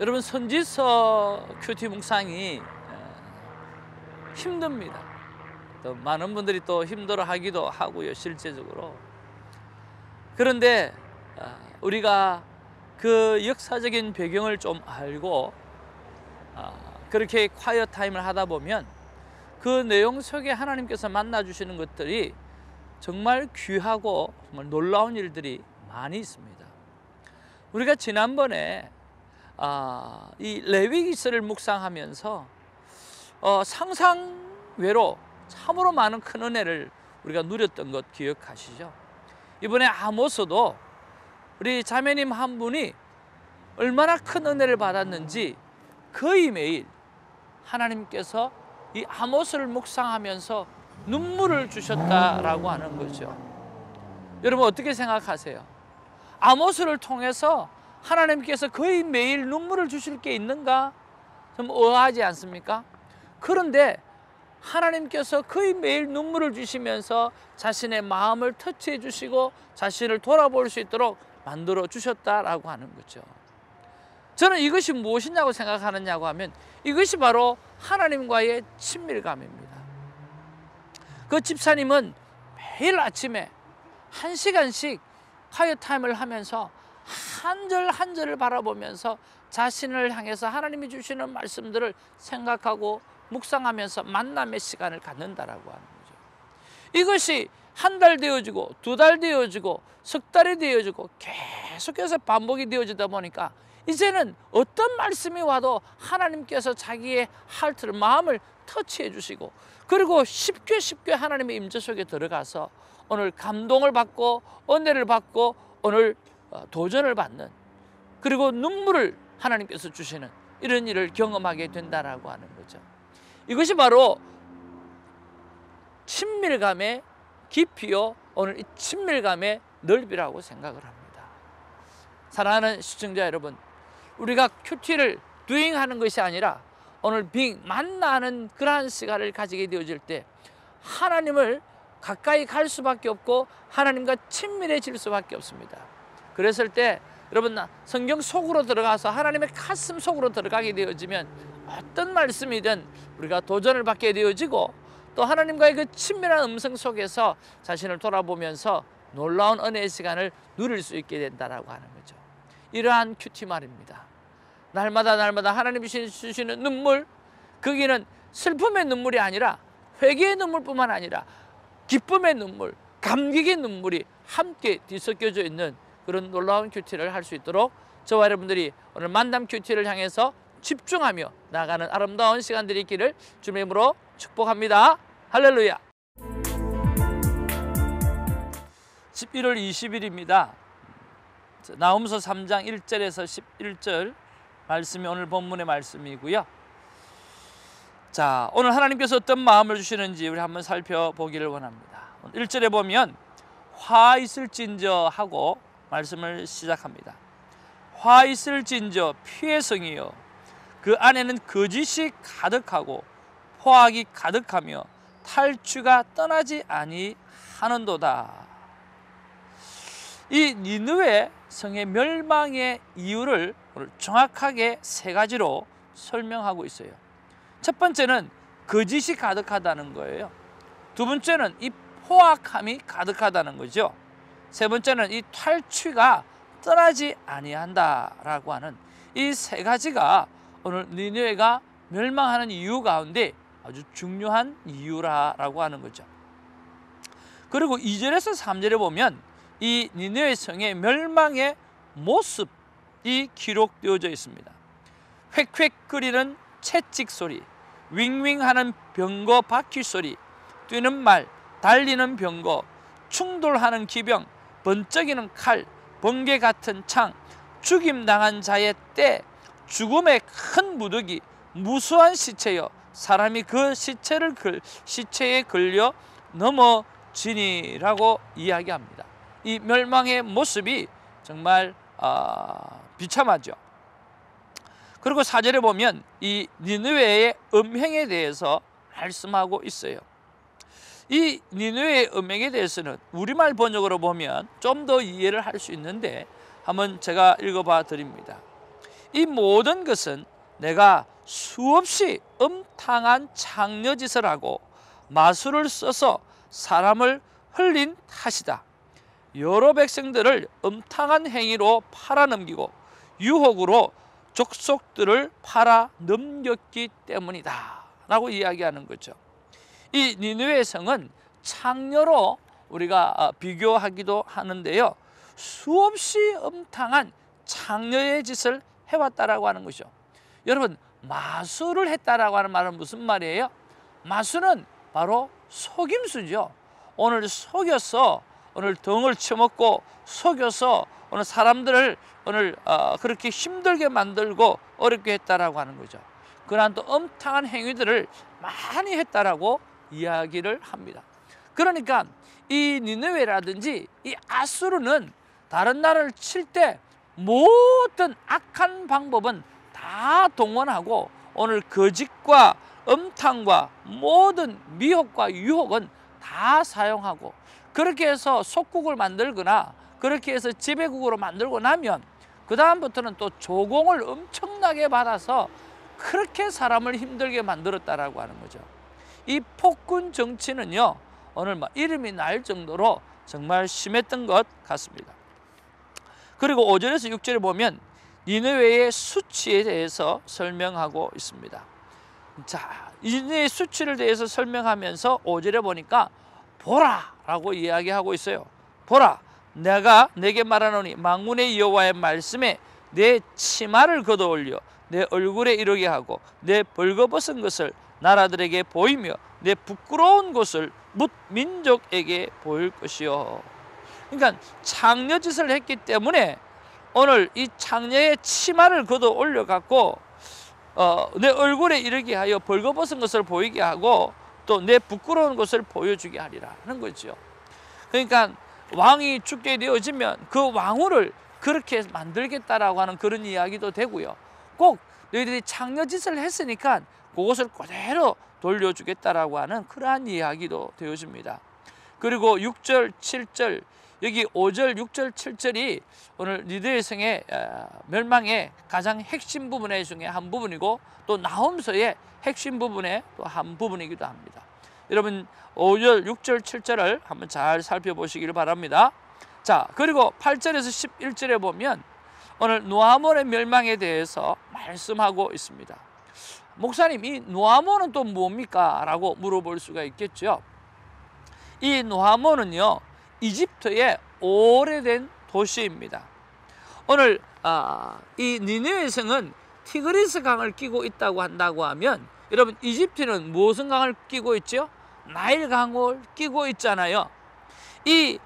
여러분, 선지서 큐티 묵상이 힘듭니다. 또 많은 분들이 또 힘들어하기도 하고요, 실제적으로. 그런데 우리가 그 역사적인 배경을 좀 알고 그렇게 콰이어 타임을 하다 보면 그 내용 속에 하나님께서 만나주시는 것들이 정말 귀하고 정말 놀라운 일들이 많이 있습니다. 우리가 지난번에 이 레위기서를 묵상하면서 상상외로 참으로 많은 큰 은혜를 우리가 누렸던 것 기억하시죠? 이번에 아모스도 우리 자매님 한 분이 얼마나 큰 은혜를 받았는지 거의 매일 하나님께서 이 아모스를 묵상하면서 눈물을 주셨다라고 하는 거죠. 여러분, 어떻게 생각하세요? 아모스를 통해서 하나님께서 거의 매일 눈물을 주실 게 있는가? 좀 의아하지 않습니까? 그런데 하나님께서 거의 매일 눈물을 주시면서 자신의 마음을 터치해 주시고 자신을 돌아볼 수 있도록 만들어 주셨다라고 하는 거죠. 저는 이것이 무엇이냐고 생각하느냐고 하면 이것이 바로 하나님과의 친밀감입니다. 그 집사님은 매일 아침에 1시간씩 콰이어 타임을 하면서 한 절 한 절을 바라보면서 자신을 향해서 하나님이 주시는 말씀들을 생각하고 묵상하면서 만남의 시간을 갖는다라고 하는 거죠. 이것이 한 달 되어지고 2달 되어지고 석 달이 되어지고 계속해서 반복이 되어지다 보니까 이제는 어떤 말씀이 와도 하나님께서 자기의 하트를, 마음을 터치해 주시고, 그리고 쉽게 하나님의 임재 속에 들어가서 오늘 감동을 받고 은혜를 받고 오늘 도전을 받는, 그리고 눈물을 하나님께서 주시는 이런 일을 경험하게 된다라고 하는 거죠. 이것이 바로 친밀감의 깊이요, 오늘 이 친밀감의 넓이라고 생각을 합니다. 사랑하는 시청자 여러분, 우리가 큐티를 doing하는 것이 아니라 오늘 being, 만나는 그러한 시간을 가지게 되어질 때 하나님을 가까이 갈 수밖에 없고 하나님과 친밀해질 수밖에 없습니다. 그랬을 때 여러분, 성경 속으로 들어가서 하나님의 가슴 속으로 들어가게 되어지면 어떤 말씀이든 우리가 도전을 받게 되어지고, 또 하나님과의 그 친밀한 음성 속에서 자신을 돌아보면서 놀라운 은혜의 시간을 누릴 수 있게 된다라고 하는 거죠. 이러한 큐티 말입니다. 날마다 하나님이 주시는 눈물, 거기는 슬픔의 눈물이 아니라 회개의 눈물뿐만 아니라 기쁨의 눈물, 감격의 눈물이 함께 뒤섞여져 있는 그런 놀라운 큐티를 할 수 있도록 저와 여러분들이 오늘 만남 큐티를 향해서 집중하며 나가는 아름다운 시간들이 있기를 주님의 이름으로 축복합니다. 할렐루야. 11월 20일입니다. 나홈서 3장 1절에서 11절 말씀이 오늘 본문의 말씀이고요. 자, 오늘 하나님께서 어떤 마음을 주시는지 우리 한번 살펴보기를 원합니다. 1절에 보면 화 있을진저 하고 말씀을 시작합니다. 화 있을진저 피의 성이여, 그 안에는 거짓이 가득하고 포악이 가득하며 탈취가 떠나지 아니하는도다. 이 니느웨 성의 멸망의 이유를 오늘 정확하게 3가지로 설명하고 있어요. 첫 번째는 거짓이 가득하다는 거예요. 두 번째는 이 포악함이 가득하다는 거죠. 세 번째는 이 탈취가 떠나지 아니한다라고 하는 이 3가지가 오늘 니느웨가 멸망하는 이유 가운데 아주 중요한 이유라고 하는 거죠. 그리고 2절에서 3절에 보면 이 니느웨 성의 멸망의 모습이 기록되어져 있습니다. 획획거리는 채찍 소리, 윙윙하는 병거 바퀴 소리, 뛰는 말, 달리는 병거, 충돌하는 기병, 번쩍이는 칼, 번개 같은 창, 죽임당한 자의 때, 죽음의 큰 무더기, 무수한 시체여 사람이 그 시체에 걸려 넘어지니라고 이야기합니다. 이 멸망의 모습이 정말 비참하죠. 그리고 4절에 보면 이 니느웨의 음행에 대해서 말씀하고 있어요. 이 니느웨의 음행에 대해서는 우리말 번역으로 보면 좀 더 이해를 할 수 있는데 한번 제가 읽어봐 드립니다. 이 모든 것은 내가 수없이 음탕한 창녀짓을 하고 마술을 써서 사람을 흘린 탓이다. 여러 백성들을 음탕한 행위로 팔아넘기고 유혹으로 족속들을 팔아넘겼기 때문이다 라고 이야기하는 거죠. 이 니느웨 성은 창녀로 우리가 비교하기도 하는데요, 수없이 음탕한 창녀의 짓을 해왔다라고 하는 것이죠. 여러분, 마술을 했다라고 하는 말은 무슨 말이에요? 마술은 바로 속임수죠. 오늘 속여서 오늘 덩을 쳐먹고 속여서 오늘 사람들을 오늘 그렇게 힘들게 만들고 어렵게 했다라고 하는 거죠. 그러한 또 음탕한 행위들을 많이 했다라고 이야기를 합니다. 그러니까 이 니느웨라든지 이 아수르는 다른 나라를 칠 때 모든 악한 방법은 다 동원하고 오늘 거짓과 음탕과 모든 미혹과 유혹은 다 사용하고, 그렇게 해서 속국을 만들거나 그렇게 해서 지배국으로 만들고 나면 그 다음부터는 또 조공을 엄청나게 받아서 그렇게 사람을 힘들게 만들었다라고 하는 거죠. 이 폭군 정치는요, 오늘 이름이 날 정도로 정말 심했던 것 같습니다. 그리고 5절에서 6절에 보면 니느웨의 수치에 대해서 설명하고 있습니다. 자, 니느웨의 수치를 대해서 설명하면서 5절에 보니까 보라 라고 이야기하고 있어요. 보라, 내가 내게 말하노니 만군의 여호와의 말씀에 내 치마를 걷어올려 내 얼굴에 이르게 하고 내 벌거벗은 것을 나라들에게 보이며 내 부끄러운 곳을 뭇 민족에게 보일 것이요. 그러니까 창녀짓을 했기 때문에 오늘 이 창녀의 치마를 걷어 올려 갖고 내 얼굴에 이르게 하여 벌거벗은 것을 보이게 하고 또 내 부끄러운 것을 보여주게 하리라 하는 거죠. 그러니까 왕이 죽게 되어지면 그 왕후를 그렇게 만들겠다라고 하는 그런 이야기도 되고요. 꼭 너희들이 창녀짓을 했으니까 그것을 그대로 돌려주겠다라고 하는 그러한 이야기도 되어집니다. 그리고 6절, 7절, 여기 5절, 6절, 7절이 오늘 니느웨 성의 멸망의 가장 핵심 부분 중에 한 부분이고 또 나홈서의 핵심 부분의 또 한 부분이기도 합니다. 여러분 5절, 6절, 7절을 한번 잘 살펴보시기를 바랍니다. 자, 그리고 8절에서 11절에 보면 오늘 노아몬의 멸망에 대해서 말씀하고 있습니다. 목사님, 이 노아몬은 또 뭡니까? 라고 물어볼 수가 있겠죠. 이 노아몬은요, 이집트의 오래된 도시입니다. 오늘 이 니느웨 성은 티그리스 강을 끼고 있다고 한다고 하면, 여러분 이집트는 무슨 강을 끼고 있죠? 나일 강을 끼고 있잖아요. 이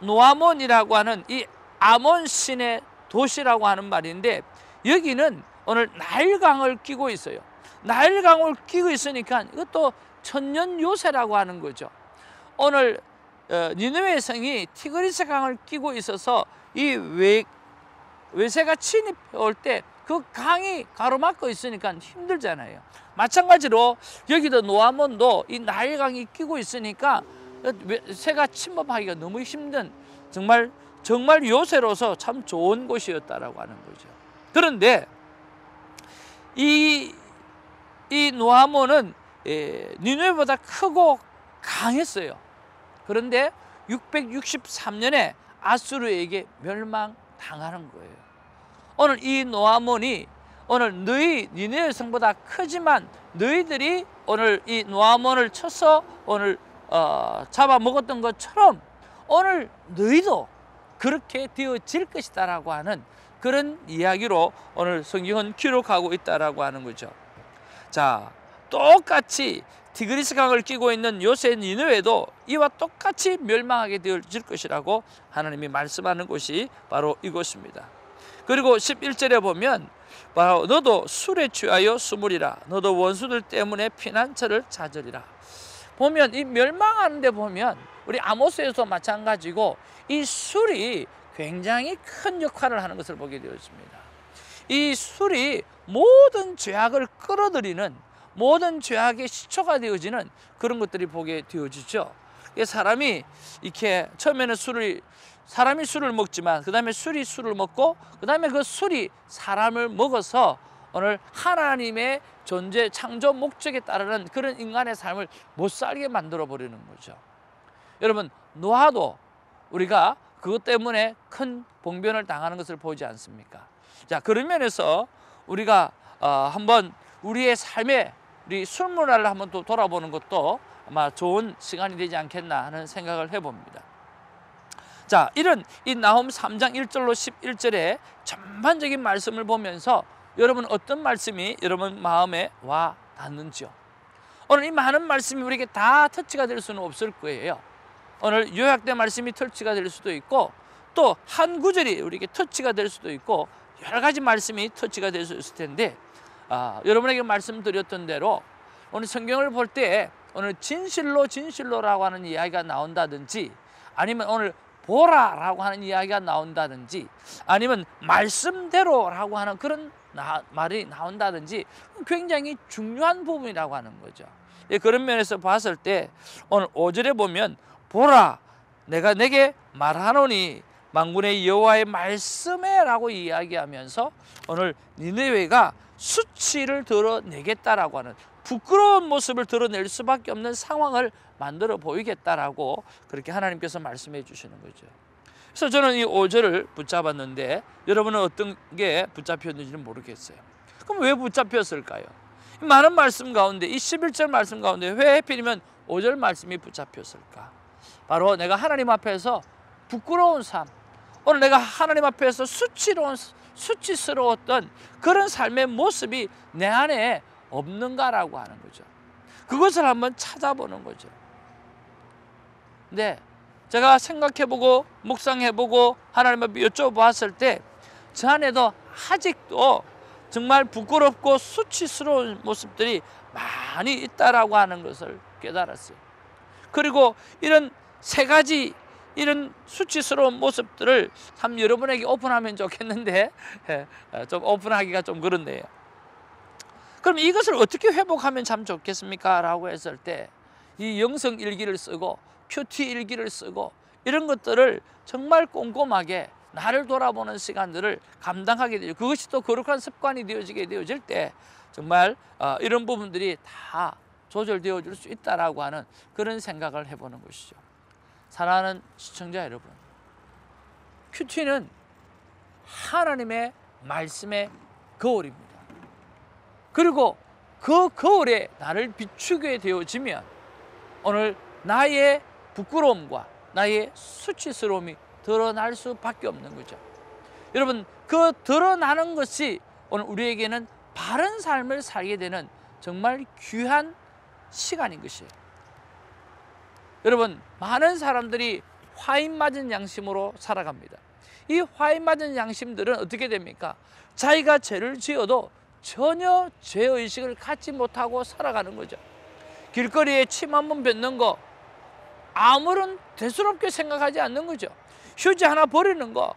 노아몬이라고 하는 이 아몬 신의 도시라고 하는 말인데, 여기는 오늘 나일강을 끼고 있어요. 나일강을 끼고 있으니까 이것도 천년 요새라고 하는 거죠. 오늘 니느웨 성이 티그리스 강을 끼고 있어서 이 외세가 침입해 때 그 강이 가로막고 있으니까 힘들잖아요. 마찬가지로 여기도 노아몬도 이 나일강이 끼고 있으니까 새가 침범하기가 너무 힘든 정말 요새로서 참 좋은 곳이었다라고 하는 거죠. 그런데 이 노아몬은 니느웨보다 크고 강했어요. 그런데 663년에 아수르에게 멸망당하는 거예요. 오늘 이 노아몬이 오늘 너희 니느웨 성보다 크지만 너희들이 오늘 이 노아몬을 쳐서 오늘 잡아먹었던 것처럼 오늘 너희도 그렇게 되어질 것이다라고 하는 그런 이야기로 오늘 성경은 기록하고 있다라고 하는 거죠. 자, 똑같이 티그리스 강을 끼고 있는 요새 니느웨도 이와 똑같이 멸망하게 되어질 것이라고 하나님이 말씀하는 곳이 바로 이곳입니다. 그리고 11절에 보면 바로 너도 술에 취하여 수무리라, 너도 원수들 때문에 피난처를 찾으리라. 보면 이 멸망하는 데 보면 우리 아모스에서 마찬가지고 이 술이 굉장히 큰 역할을 하는 것을 보게 되었습니다. 이 술이 모든 죄악을 끌어들이는, 모든 죄악의 시초가 되어지는 그런 것들이 보게 되어지죠. 사람이 이렇게 처음에는 사람이 술을 먹지만 그 다음에 술이 술을 먹고 그 다음에 그 술이 사람을 먹어서 오늘 하나님의 존재 창조 목적에 따르는 그런 인간의 삶을 못 살게 만들어 버리는 거죠. 여러분, 노아도 우리가 그것 때문에 큰 봉변을 당하는 것을 보지 않습니까? 자, 그런 면에서 우리가 한번 우리의 삶에 우리 술 문화를 한번 또 돌아보는 것도 아마 좋은 시간이 되지 않겠나 하는 생각을 해봅니다. 자, 이런 이 나홈 3장 1절로 11절의 전반적인 말씀을 보면서 여러분 어떤 말씀이 여러분 마음에 와 닿는지요? 오늘 이 많은 말씀이 우리에게 다 터치가 될 수는 없을 거예요. 오늘 요약된 말씀이 터치가 될 수도 있고 또 한 구절이 우리에게 터치가 될 수도 있고 여러 가지 말씀이 터치가 될 수 있을 텐데 여러분에게 말씀드렸던 대로 오늘 성경을 볼 때 오늘 진실로라고 하는 이야기가 나온다든지 아니면 오늘 보라라고 하는 이야기가 나온다든지 아니면 말씀대로라고 하는 그런 말이 나온다든지 굉장히 중요한 부분이라고 하는 거죠. 그런 면에서 봤을 때 오늘 5절에 보면 보라 내가 내게 말하노니 만군의 여호와의 말씀에 라고 이야기하면서 오늘 니느웨가 수치를 드러내겠다라고 하는 부끄러운 모습을 드러낼 수밖에 없는 상황을 만들어 보이겠다라고 그렇게 하나님께서 말씀해 주시는 거죠. 그래서 저는 이 5절을 붙잡았는데 여러분은 어떤 게 붙잡혔는지는 모르겠어요. 그럼 왜 붙잡혔을까요? 많은 말씀 가운데 이 11절 말씀 가운데 왜 하필이면 5절 말씀이 붙잡혔을까? 바로 내가 하나님 앞에서 부끄러운 삶, 오늘 내가 하나님 앞에서 수치스러웠던 그런 삶의 모습이 내 안에 없는가라고 하는 거죠. 그것을 한번 찾아보는 거죠. 근데 제가 생각해보고 묵상해보고 하나님 앞에 여쭤봤을 때 저 안에도 아직도 정말 부끄럽고 수치스러운 모습들이 많이 있다라고 하는 것을 깨달았어요. 그리고 이런 세 가지 이런 수치스러운 모습들을 참 여러분에게 오픈하면 좋겠는데 좀 오픈하기가 좀 그렇네요. 그럼 이것을 어떻게 회복하면 참 좋겠습니까? 라고 했을 때 이 영성 일기를 쓰고 큐티 일기를 쓰고 이런 것들을 정말 꼼꼼하게 나를 돌아보는 시간들을 감당하게 되죠. 그것이 또 거룩한 습관이 되어질 때 정말 이런 부분들이 다 조절되어 줄 수 있다라고 하는 그런 생각을 해보는 것이죠. 사랑하는 시청자 여러분, 큐티는 하나님의 말씀의 거울입니다. 그리고 그 거울에 나를 비추게 되어지면 오늘 나의 부끄러움과 나의 수치스러움이 드러날 수밖에 없는 거죠. 여러분, 그 드러나는 것이 오늘 우리에게는 바른 삶을 살게 되는 정말 귀한 시간인 것이에요. 여러분, 많은 사람들이 화인 맞은 양심으로 살아갑니다. 이 화인 맞은 양심들은 어떻게 됩니까? 자기가 죄를 지어도 전혀 죄의식을 갖지 못하고 살아가는 거죠. 길거리에 침 한 번 뱉는 거 아무런 대수롭게 생각하지 않는 거죠. 휴지 하나 버리는 거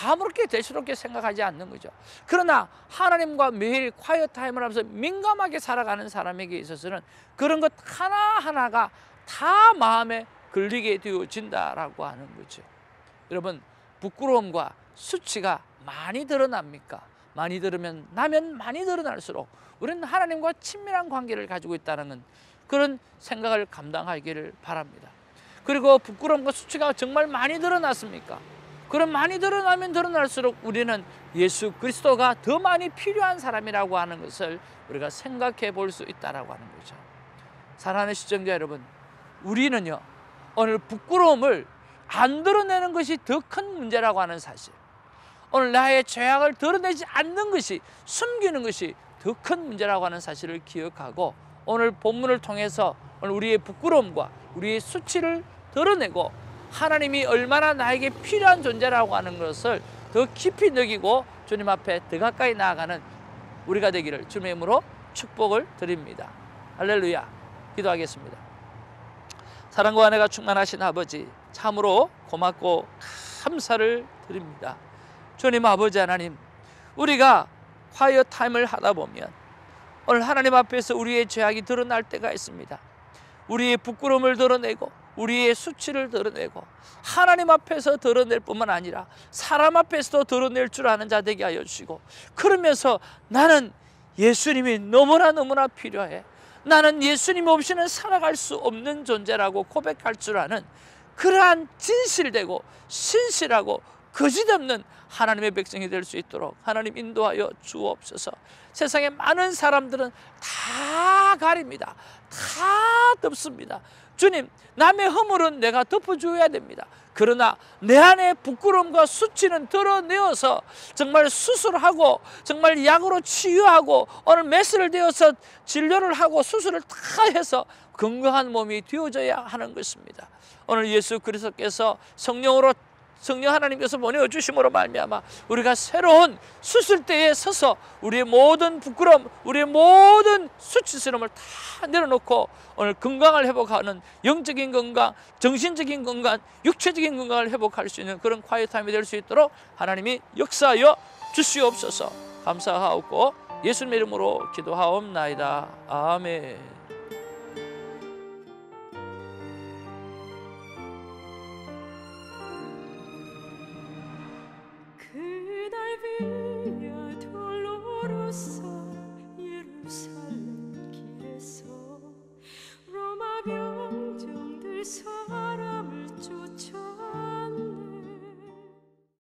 아무렇게 대수롭게 생각하지 않는 거죠. 그러나 하나님과 매일 콰이어 타임을 하면서 민감하게 살아가는 사람에게 있어서는 그런 것 하나하나가 다 마음에 걸리게 되어진다라고 하는 거죠. 여러분, 부끄러움과 수치가 많이 드러납니까? 많이 나면 많이 드러날수록 우리는 하나님과 친밀한 관계를 가지고 있다는 그런 생각을 감당하기를 바랍니다. 그리고 부끄러움과 수치가 정말 많이 드러났습니까? 그럼 많이 드러나면 드러날수록 우리는 예수 그리스도가 더 많이 필요한 사람이라고 하는 것을 우리가 생각해 볼 수 있다라고 하는 거죠. 사랑하는 시청자 여러분, 우리는요 오늘 부끄러움을 안 드러내는 것이 더 큰 문제라고 하는 사실, 오늘 나의 죄악을 드러내지 않는 것이, 숨기는 것이 더 큰 문제라고 하는 사실을 기억하고 오늘 본문을 통해서 오늘 우리의 부끄러움과 우리의 수치를 드러내고 하나님이 얼마나 나에게 필요한 존재라고 하는 것을 더 깊이 느끼고 주님 앞에 더 가까이 나아가는 우리가 되기를 주님의 이름으로 축복을 드립니다. 할렐루야. 기도하겠습니다. 사랑과 은혜가 충만하신 아버지, 참으로 고맙고 감사를 드립니다. 주님 아버지 하나님, 우리가 콰이어 타임을 하다 보면 오늘 하나님 앞에서 우리의 죄악이 드러날 때가 있습니다. 우리의 부끄러움을 드러내고 우리의 수치를 드러내고 하나님 앞에서 드러낼 뿐만 아니라 사람 앞에서도 드러낼 줄 아는 자 되게 하여 주시고, 그러면서 나는 예수님이 너무나 필요해, 나는 예수님 없이는 살아갈 수 없는 존재라고 고백할 줄 아는 그러한 진실되고 신실하고 거짓없는 하나님의 백성이 될 수 있도록 하나님 인도하여 주옵소서. 세상에 많은 사람들은 다 가립니다. 다 덮습니다. 주님, 남의 허물은 내가 덮어줘야 됩니다. 그러나 내 안에 부끄러움과 수치는 드러내어서 정말 수술하고 정말 약으로 치유하고 오늘 메스를 되어서 진료를 하고 수술을 다 해서 건강한 몸이 되어져야 하는 것입니다. 오늘 예수 그리스도께서 성령 하나님께서 보내주심으로 말미암아 우리가 새로운 수술대에 서서 우리의 모든 부끄러움, 우리의 모든 수치스러움을 다 내려놓고 오늘 건강을 회복하는 영적인 건강, 정신적인 건강, 육체적인 건강을 회복할 수 있는 그런 quiet-time이 될 수 있도록 하나님이 역사하여 주시옵소서. 감사하옵고 예수님의 이름으로 기도하옵나이다. 아멘. 그날 Via Dolorosa